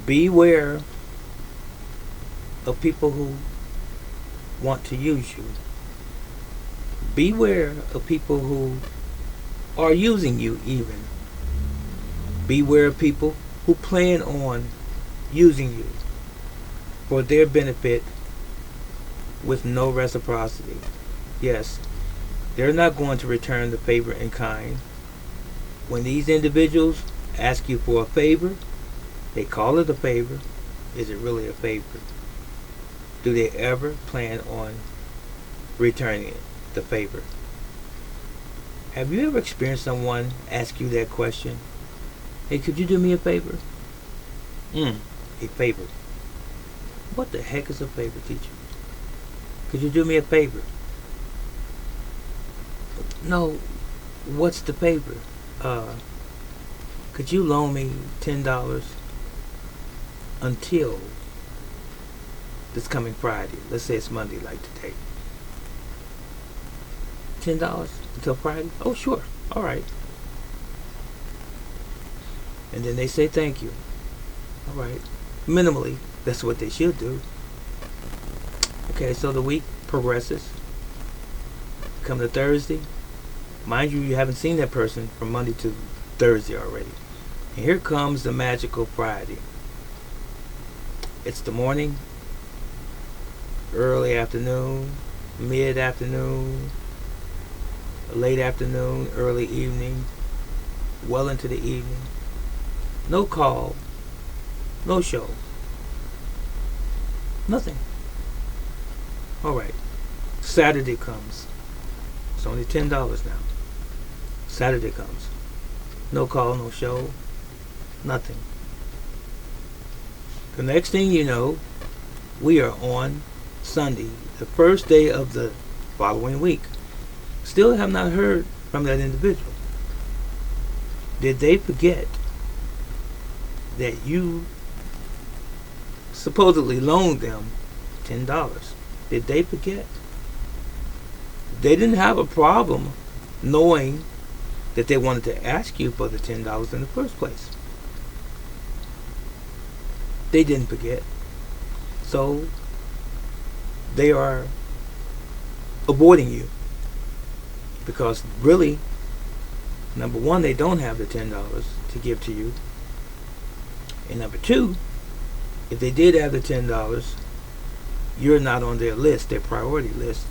Beware of people who want to use you. Beware of people who are using you even. Beware of people who plan on using you for their benefit with no reciprocity. Yes, they're not going to return the favor in kind. When these individuals ask you for a favor, they call it a favor. Is it really a favor? Do they ever plan on returning it, the favor? Have you ever experienced someone ask you that question? Hey, could you do me a favor? A favor. What the heck is a favor, teacher? Could you do me a favor? No, what's the favor? Could you loan me $10 until this coming Friday? Let's say it's Monday like today. $10 until Friday? Oh, sure. All right. And then they say thank you. All right. Minimally, that's what they should do. Okay, so the week progresses. Come to Thursday. Mind you, you haven't seen that person from Monday to Thursday already. And here comes the magical Friday. It's the morning, early afternoon, mid-afternoon, late afternoon, early evening, well into the evening. No call, no show, nothing. Alright, Saturday comes. It's only $10 now. Saturday comes. No call, no show, nothing. The next thing you know, we are on Sunday, the first day of the following week. Still have not heard from that individual. Did they forget that you supposedly loaned them $10? Did they forget? They didn't have a problem knowing that they wanted to ask you for the $10 in the first place. They didn't forget. So they are avoiding you. Because really, number one, they don't have the $10 to give to you. And number two, if they did have the $10, you're not on their list, their priority list,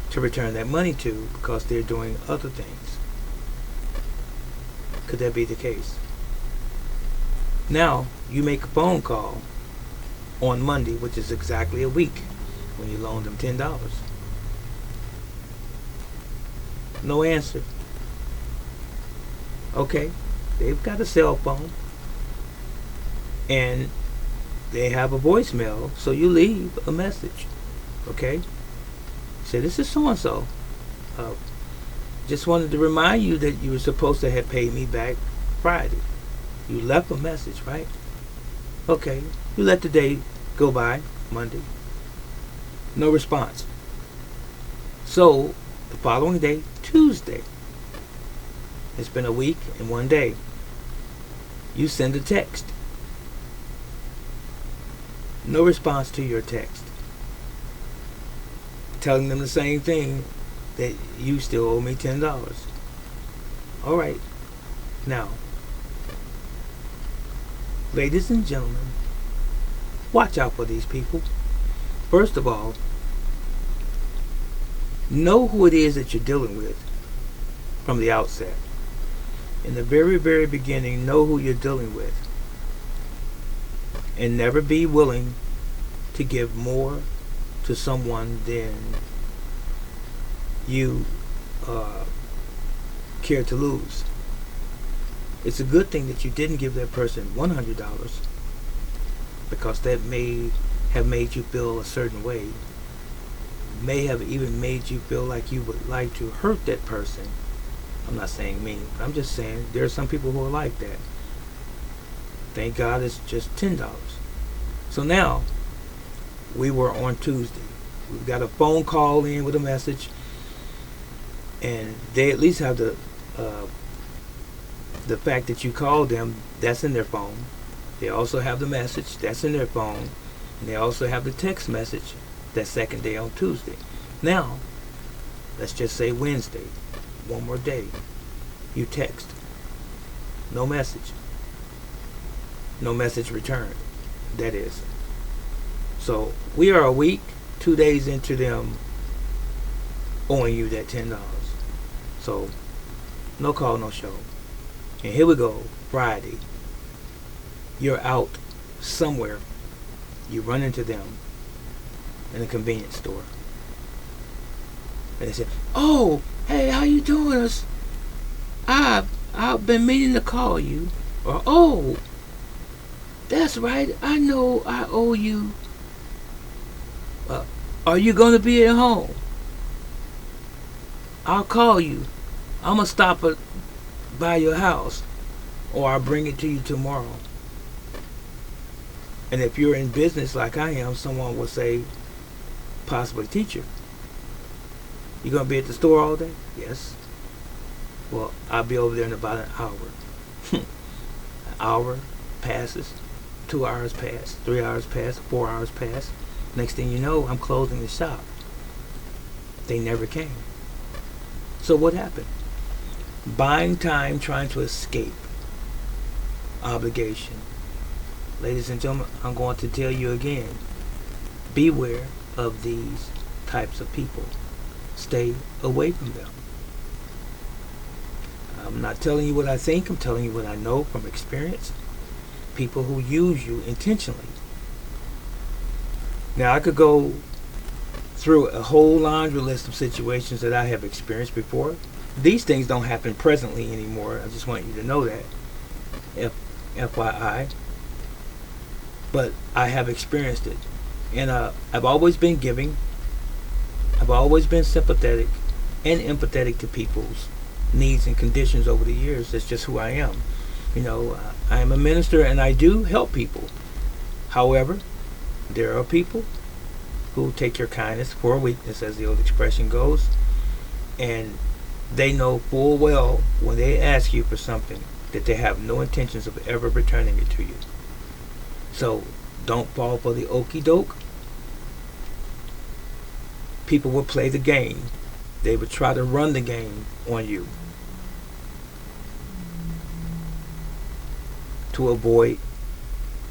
to return that money to, because they're doing other things. Could that be the case? Now, you make a phone call on Monday, which is exactly a week, when you loaned them $10. No answer. Okay, they've got a cell phone and they have a voicemail, so you leave a message. Okay, say, this is so and so. Just wanted to remind you that you were supposed to have paid me back Friday. You left a message, right? Okay, you let the day go by, Monday. No response. So the following day, Tuesday. It's been a week and one day. You send a text. No response to your text. Telling them the same thing, that you still owe me $10. Alright. Now, ladies and gentlemen, watch out for these people. First of all, know who it is that you're dealing with from the outset. In the very, very beginning, know who you're dealing with. And never be willing to give more to someone than you care to lose. It's a good thing that you didn't give that person $100, because that may have made you feel a certain way. May have even made you feel like you would like to hurt that person. I'm not saying me, but I'm just saying there are some people who are like that. Thank God it's just $10. So now, we were on Tuesday. We've got a phone call in with a message, and they at least have the fact that you called them. That's in their phone. They also have the message that's in their phone, and they also have the text message that second day on Tuesday. Now, let's just say Wednesday, one more day. You text, no message. No message returned, that is. So we are a week, 2 days into them owing you that $10. So no call, no show. And here we go, Friday. You're out somewhere. You run into them in a convenience store. And they say, "Oh, hey, how you doing? I've been meaning to call you." Or, "Oh, that's right. I know I owe you. Are you going to be at home? I'll call you. I'm going to stop by your house, or I'll bring it to you tomorrow." And if you're in business like I am, someone will say, possibly teacher, "You going to be at the store all day?" "Yes." "Well, I'll be over there in about an hour." An hour passes, 2 hours pass, 3 hours pass, 4 hours pass. Next thing you know, I'm closing the shop. They never came. So what happened? Buying time, trying to escape obligation. Ladies and gentlemen, I'm going to tell you again, beware of these types of people. Stay away from them. I'm not telling you what I think, I'm telling you what I know from experience. People who use you intentionally. Now, I could go through a whole laundry list of situations that I have experienced before. These things don't happen presently anymore. I just want you to know that. FYI. But I have experienced it. And I've always been giving. I've always been sympathetic and empathetic to people's needs and conditions over the years. That's just who I am. You know, I am a minister and I do help people. However, there are people who take your kindness for a weakness, as the old expression goes, and they know full well when they ask you for something that they have no intentions of ever returning it to you. So don't fall for the okie doke. People will play the game. They would try to run the game on you to avoid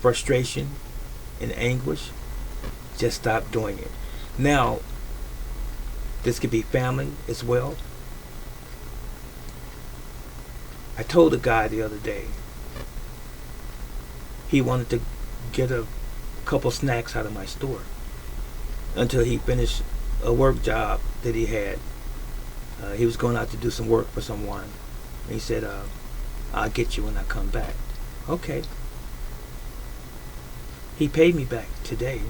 frustration and anguish. Just stop doing it. Now, this could be family as well. I told a guy the other day, he wanted to get a couple snacks out of my store until he finished a work job that he had. He was going out to do some work for someone. He said, "I'll get you when I come back." Okay. He paid me back today,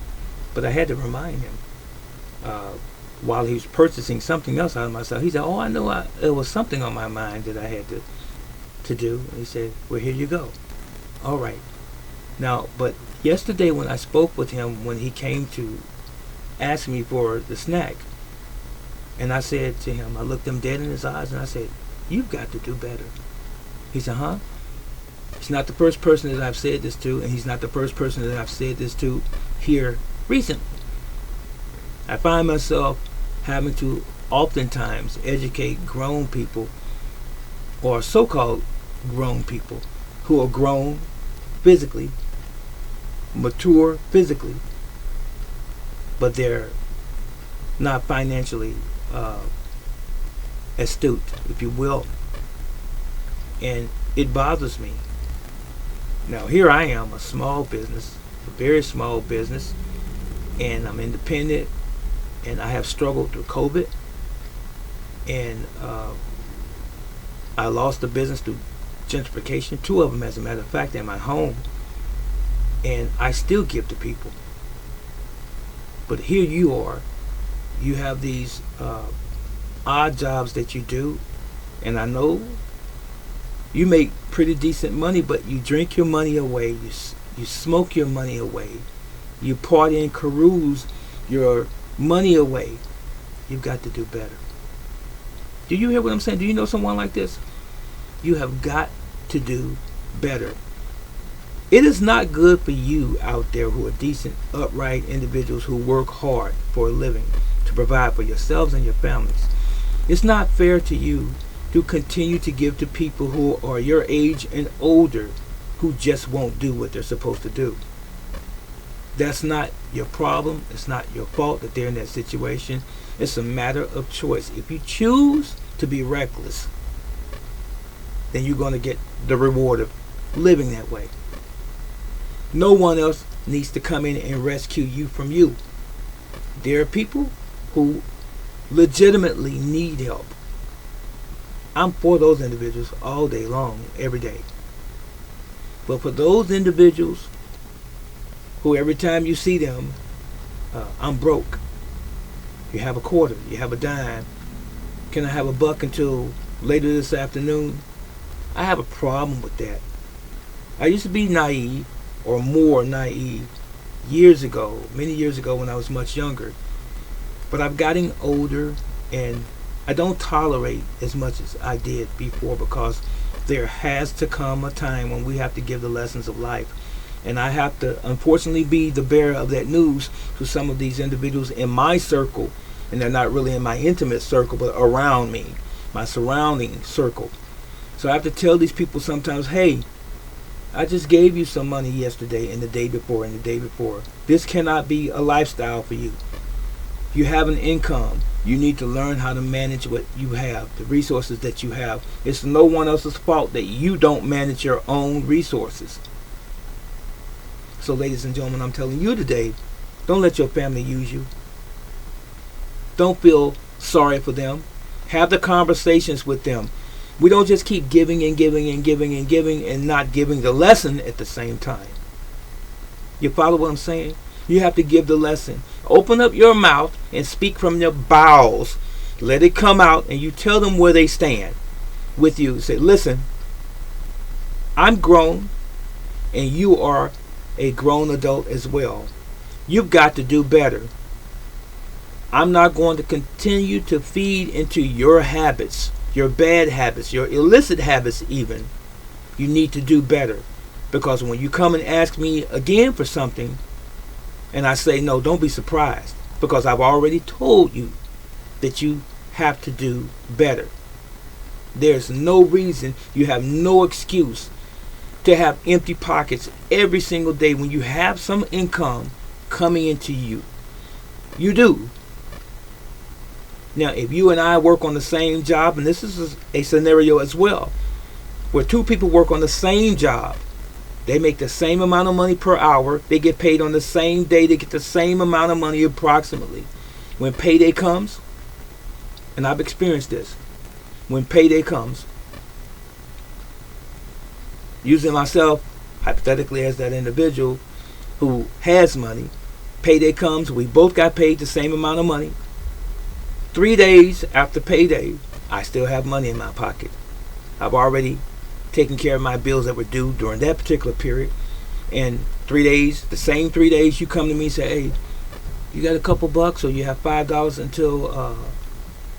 but I had to remind him while he was purchasing something else out of myself. He said, "Oh, I know it was something on my mind that I had to do." And he said, "Well, here you go." All right. Now, but yesterday when I spoke with him, when he came to ask me for the snack, and I said to him, I looked him dead in his eyes and I said, "You've got to do better." He said, "Huh?" He's not the first person that I've said this to, and he's not the first person that I've said this to here recently. I find myself having to oftentimes educate grown people, or so-called grown people, who are grown physically, mature physically, but they're not financially astute, if you will. And it bothers me. Now, here I am, a small business, a very small business, and I'm independent, and I have struggled through COVID, and I lost the business through gentrification, 2 of them as a matter of fact, in my home, and I still give to people. But here you are, you have these odd jobs that you do, and I know you make pretty decent money, but you drink your money away, you smoke your money away, you party and carouse your money away. You've got to do better. Do you hear what I'm saying? Do you know someone like this? You have got to do better. It is not good for you out there who are decent, upright individuals who work hard for a living to provide for yourselves and your families. It's not fair to you to continue to give to people who are your age and older who just won't do what they're supposed to do. That's not your problem. It's not your fault that they're in that situation. It's a matter of choice. If you choose to be reckless, then you're going to get the reward of living that way. No one else needs to come in and rescue you from you. There are people who legitimately need help. I'm for those individuals all day long, every day. But for those individuals who every time you see them, I'm broke. You have a quarter, you have a dime. Can I have a buck until later this afternoon? I have a problem with that. I used to be naive, or more naive, years ago, many years ago when I was much younger. But I've gotten older and I don't tolerate as much as I did before, because there has to come a time when we have to give the lessons of life. And I have to, unfortunately, be the bearer of that news to some of these individuals in my circle. And they're not really in my intimate circle, but around me, my surrounding circle. So I have to tell these people sometimes, hey, I just gave you some money yesterday and the day before and the day before. This cannot be a lifestyle for you. If you have an income, you need to learn how to manage what you have, the resources that you have. It's no one else's fault that you don't manage your own resources. So ladies and gentlemen, I'm telling you today, don't let your family use you. Don't feel sorry for them. Have the conversations with them. We don't just keep giving and giving and giving and giving and not giving the lesson at the same time. You follow what I'm saying? You have to give the lesson. Open up your mouth and speak from your bowels. Let it come out and you tell them where they stand with you. Say, listen, I'm grown and you are a grown adult as well. You've got to do better. I'm not going to continue to feed into your habits, your bad habits, your illicit habits even. You need to do better. Because when you come and ask me again for something, and I say no, don't be surprised. Because I've already told you that you have to do better. There's no reason, you have no excuse to have empty pockets every single day when you have some income coming into you. You do. Now, if you and I work on the same job, and this is a scenario as well, where two people work on the same job, they make the same amount of money per hour, they get paid on the same day, they get the same amount of money approximately. When payday comes, and I've experienced this, when payday comes, using myself hypothetically as that individual who has money, payday comes, we both got paid the same amount of money. 3 days after payday, I still have money in my pocket. I've already taken care of my bills that were due during that particular period. And 3 days, the same 3 days, you come to me and say, hey, you got a couple bucks or you have $5 until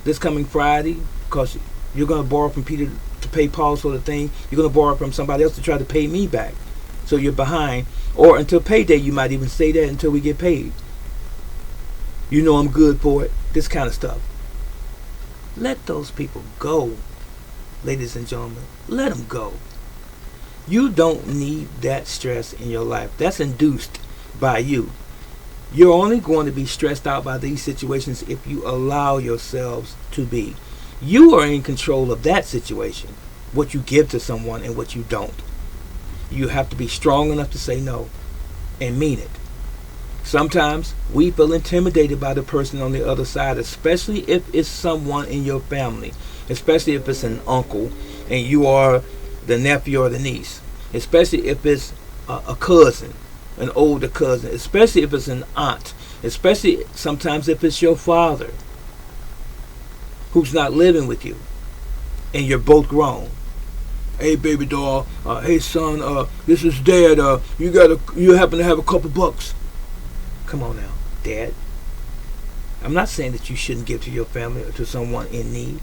this coming Friday, because you're going to borrow from Peter to pay Paul sort of thing. You're going to borrow from somebody else to try to pay me back. So you're behind. Or until payday, you might even say that until we get paid. You know I'm good for it. This kind of stuff. Let those people go, ladies and gentlemen. Let them go. You don't need that stress in your life. That's induced by you. You're only going to be stressed out by these situations if you allow yourselves to be. You are in control of that situation, what you give to someone and what you don't. You have to be strong enough to say no and mean it. Sometimes we feel intimidated by the person on the other side, especially if it's someone in your family, especially if it's an uncle and you are the nephew or the niece, especially if it's a cousin, an older cousin, especially if it's an aunt, especially sometimes if it's your father who's not living with you and you're both grown. Hey baby doll, hey son, this is dad, you happen to have a couple bucks. Come on now, Dad. I'm not saying that you shouldn't give to your family or to someone in need,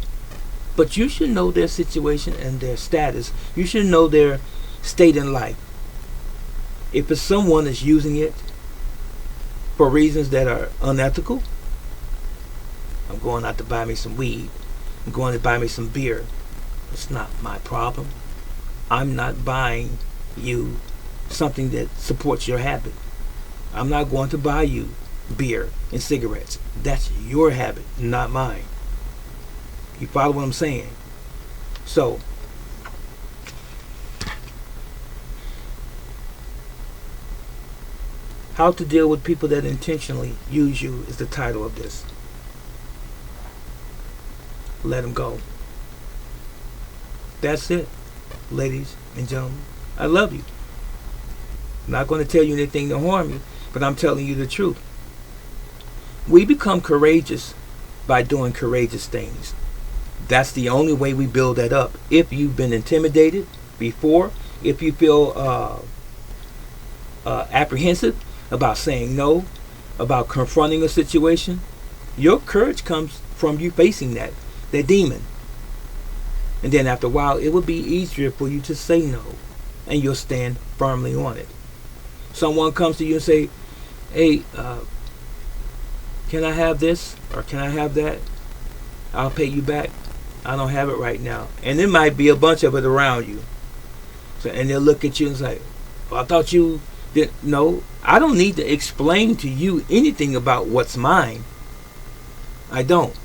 but you should know their situation and their status. You should know their state in life. If it's someone that's using it for reasons that are unethical, I'm going out to buy me some weed. I'm going to buy me some beer. It's not my problem. I'm not buying you something that supports your habit. I'm not going to buy you beer and cigarettes. That's your habit, not mine. You follow what I'm saying? So, how to deal with people that intentionally use you is the title of this. Let them go. That's it, ladies and gentlemen. I love you. I'm not going to tell you anything to harm you, but I'm telling you the truth. We become courageous by doing courageous things. That's the only way we build that up. If you've been intimidated before, if you feel apprehensive about saying no, about confronting a situation, your courage comes from you facing that demon. And then after a while, it will be easier for you to say no, and you'll stand firmly on it. Someone comes to you and say, hey, can I have this or can I have that? I'll pay you back. I don't have it right now. And there might be a bunch of it around you. So, and they'll look at you and say, well, I thought you didn't. No, I don't need to explain to you anything about what's mine. I don't.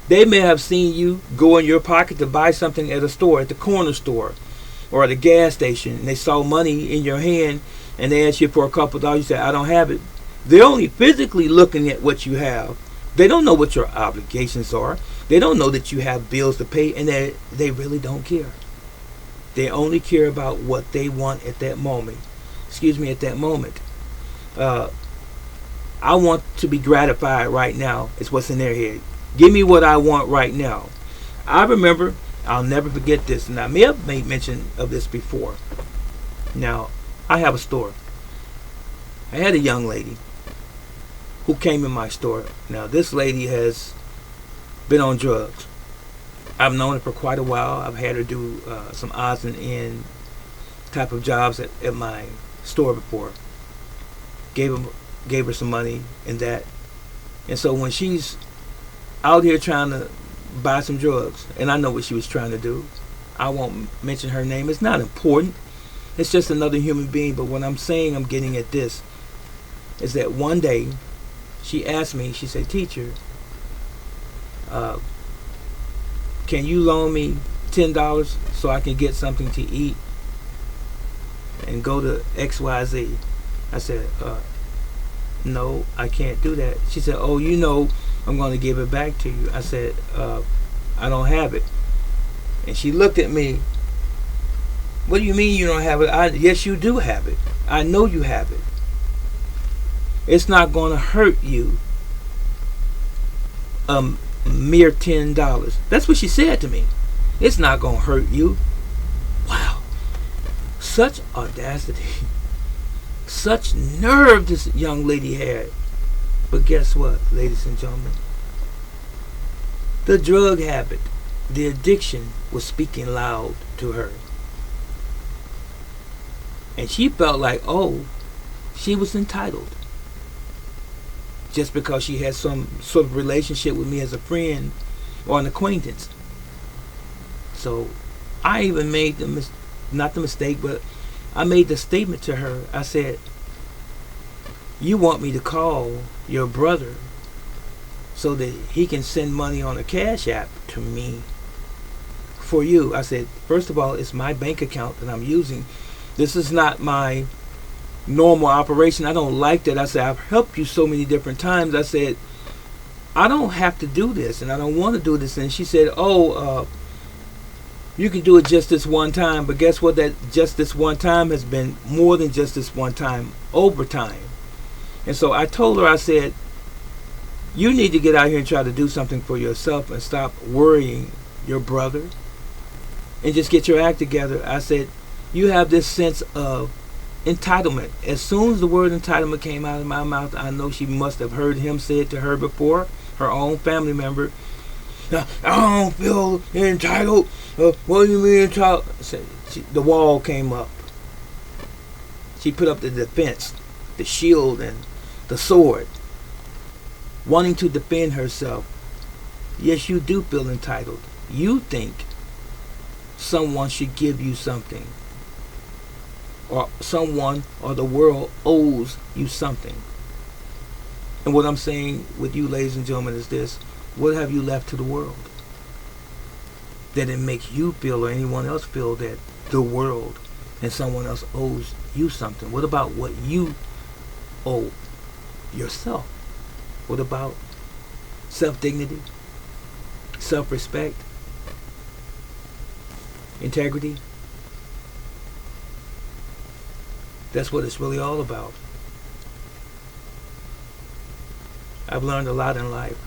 They may have seen you go in your pocket to buy something at a store, at the corner store, or at a gas station, and they saw money in your hand, and they asked you for a couple dollars. You said, I don't have it. They're only physically looking at what you have. They don't know what your obligations are. They don't know that you have bills to pay, and they really don't care. They only care about what they want at that moment. At that moment. I want to be gratified right now, is what's in their head. Give me what I want right now. I remember, I'll never forget this, and I may have made mention of this before. Now, I have a store. I had a young lady who came in my store. Now, this lady has been on drugs. I've known her for quite a while. I've had her do some odds and end type of jobs at my store before. Gave her some money and that. And so when she's out here trying to buy some drugs, and I know what she was trying to do, I won't mention her name. It's not important. It's just another human being. But what I'm saying, I'm getting at this, is that one day she asked me, she said, teacher, can you loan me $10 so I can get something to eat and go to XYZ? I said, no, I can't do that. She said, oh, you know I'm going to give it back to you. I said, I don't have it. And she looked at me. What do you mean you don't have it? Yes, you do have it. I know you have it. It's not going to hurt you. Mere $10. That's what she said to me. It's not going to hurt you. Wow. Such audacity. Such nerve this young lady had. But guess what, ladies and gentlemen? The drug habit, the addiction was speaking loud to her. And she felt like, oh, she was entitled. Just because she had some sort of relationship with me as a friend or an acquaintance. So I even made not the mistake, but I made the statement to her. I said, you want me to call your brother so that he can send money on a cash app to me for you. I said, first of all, it's my bank account that I'm using. This is not my normal operation. I don't like that. I said, I've helped you so many different times. I said, I don't have to do this, and I don't want to do this. And she said, oh, you can do it just this one time. But guess what? That just this one time has been more than just this one time, over time. And so I told her, I said, you need to get out here and try to do something for yourself and stop worrying your brother and just get your act together. I said, you have this sense of entitlement. As soon as the word entitlement came out of my mouth, I know she must have heard him say it to her before, her own family member. I don't feel entitled. What do you mean entitled? The wall came up. She put up the defense, the shield and the sword, wanting to defend herself. Yes, you do feel entitled. You think someone should give you something, or someone or the world owes you something. And what I'm saying with you, ladies and gentlemen, is this: what have you left to the world that it makes you feel, or anyone else feel, that the world and someone else owes you something? What about what you owe yourself? What about self-dignity, self-respect, integrity? That's what it's really all about. I've learned a lot in life,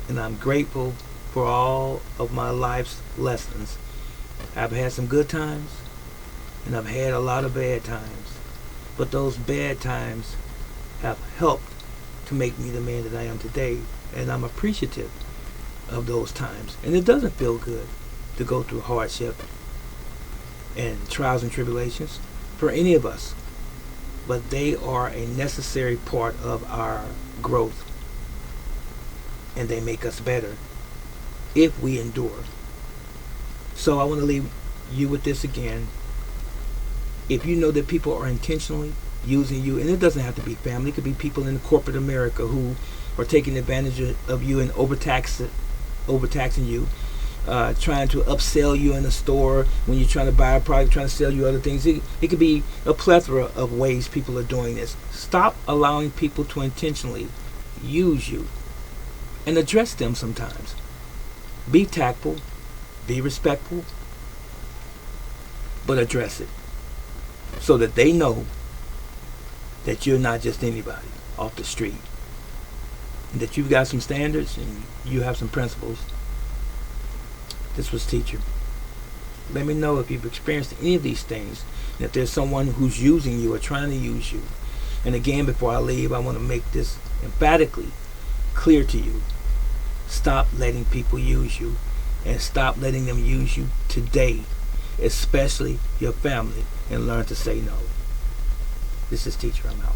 and I'm grateful for all of my life's lessons. I've had some good times, and I've had a lot of bad times. But those bad times have helped to make me the man that I am today, and I'm appreciative of those times. And it doesn't feel good to go through hardship and trials and tribulations for any of us, but they are a necessary part of our growth, and they make us better if we endure. So I want to leave you with this again. If you know that people are intentionally using you, and it doesn't have to be family, it could be people in corporate America who are taking advantage of you and overtaxing you, trying to upsell you in the store when you're trying to buy a product, trying to sell you other things. It could be a plethora of ways people are doing this. Stop allowing people to intentionally use you, and address them sometimes. Be tactful, be respectful, but address it so that they know that you're not just anybody off the street, and that you've got some standards and you have some principles. This was Teacher. Let me know if you've experienced any of these things, and if there's someone who's using you or trying to use you. And again, before I leave, I want to make this emphatically clear to you. Stop letting people use you, and stop letting them use you today, especially your family, and learn to say no. This is Teacher. I'm out.